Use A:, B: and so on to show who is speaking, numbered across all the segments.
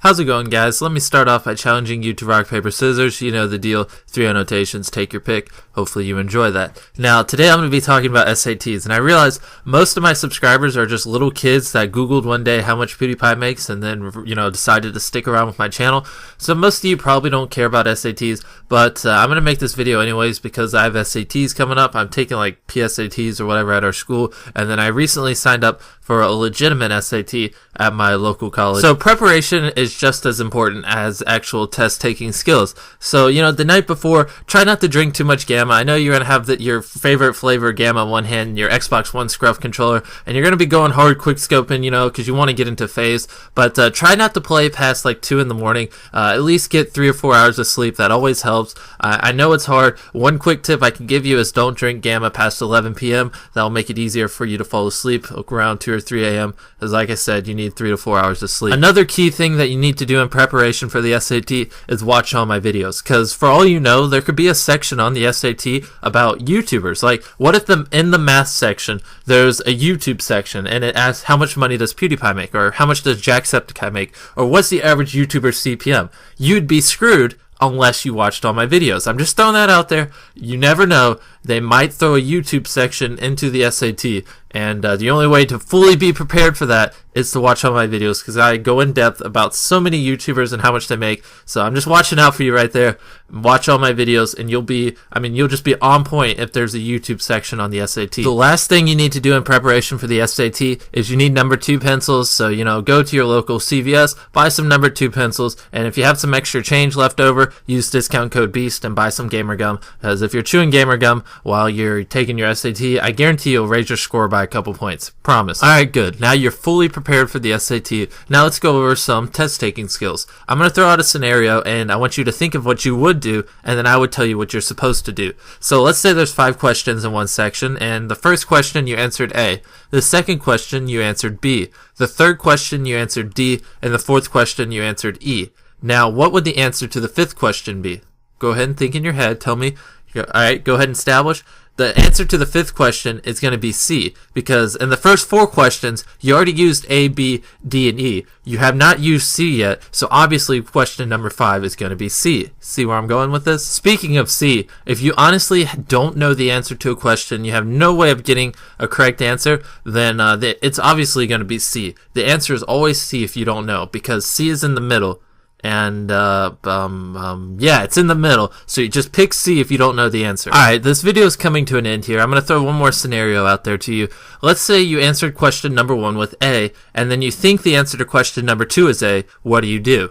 A: How's it going, guys? Let me start off by challenging you to rock, paper, scissors. You know the deal. 3 annotations, take your pick. Hopefully you enjoy that. Now, today I'm going to be talking about SATs, and I realize most of my subscribers are just little kids that Googled one day how much PewDiePie makes and then, decided to stick around with my channel. So most of you probably don't care about SATs, but I'm going to make this video anyways because I have SATs coming up. I'm taking like PSATs or whatever at our school, and then I recently signed up for a legitimate SAT at my local college. So preparation is just as important as actual test taking skills. So, the night before, try not to drink too much Gamma. I know you're going to have your favorite flavor Gamma in one hand, your Xbox One Scruff controller, and you're going to be going hard quick scoping, because you want to get into phase. But try not to play past like 2 in the morning. At least get 3 or 4 hours of sleep. That always helps. I know it's hard. One quick tip I can give you is don't drink Gamma past 11 p.m. That'll make it easier for you to fall asleep around 2 or 3 a.m. Because like I said, you need 3 to 4 hours of sleep. Another key thing that you need to do in preparation for the SAT is watch all my videos. Because for all you know, there could be a section on the SAT about YouTubers. Like, what if in the math section, there's a YouTube section and it asks how much money does PewDiePie make? Or how much does Jacksepticeye make? Or what's the average YouTuber CPM? You'd be screwed unless you watched all my videos. I'm just throwing that out there. You never know. They might throw a YouTube section into the SAT, and the only way to fully be prepared for that is to watch all my videos, because I go in depth about so many YouTubers and how much they make. So I'm just watching out for you right there. Watch all my videos, and you'll just be on point if there's a YouTube section on the SAT. The last thing you need to do in preparation for the SAT is you need number 2 pencils. So, go to your local CVS, buy some number 2 pencils, and if you have some extra change left over, use discount code BEAST and buy some gamer gum, because if you're chewing gamer gum while you're taking your SAT, I guarantee you'll raise your score by a couple points. Promise. Alright, good. Now you're fully prepared for the SAT. Now let's go over some test taking skills. I'm going to throw out a scenario, and I want you to think of what you would do, and then I would tell you what you're supposed to do. So let's say there's 5 questions in one section, and the first question you answered A. The second question you answered B. The third question you answered D. And the fourth question you answered E. Now, what would the answer to the 5th question be? Go ahead and think in your head. Tell me. Alright, go ahead and establish. The answer to the 5th question is going to be C, because in the first 4 questions, you already used A, B, D, and E. You have not used C yet, so obviously question number 5 is going to be C. See where I'm going with this? Speaking of C, if you honestly don't know the answer to a question, you have no way of getting a correct answer, then it's obviously going to be C. The answer is always C if you don't know, because C is in the middle. And, it's in the middle, so you just pick C if you don't know the answer. Alright, this video is coming to an end here. I'm going to throw one more scenario out there to you. Let's say you answered question number 1 with A, and then you think the answer to question number 2 is A. What do?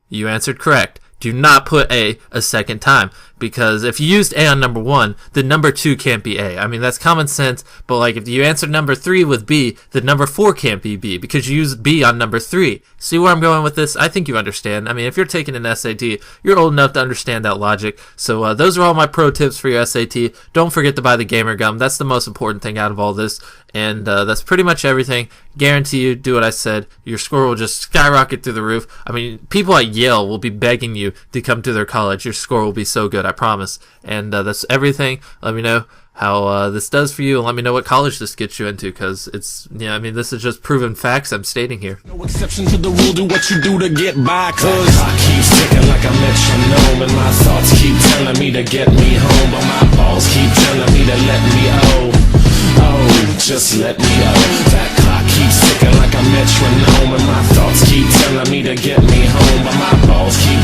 A: You answered correct. Do not put A second time, because if you used A on number 1, then number 2 can't be A. I mean, that's common sense, but like if you answered number 3 with B, then number 4 can't be B, because you used B on number 3. See where I'm going with this? I think you understand. I mean, if you're taking an SAT, you're old enough to understand that logic. So those are all my pro tips for your SAT. Don't forget to buy the gamer gum. That's the most important thing out of all this. And that's pretty much everything. Guarantee you, do what I said. Your score will just skyrocket through the roof. I mean, people at Yale will be begging you to come to their college. Your score will be so good, I promise. And that's everything. Let me know how this does for you, and let me know what college this gets you into, because this is just proven facts I'm stating here.
B: No exception to the rule, do what you do to get by, cause I keep ticking like a metronome, and my thoughts keep telling me to get me home, but my balls keep telling me to let me just let me That clock keeps ticking like a metronome, and my thoughts keep telling me to get me home, but my balls keep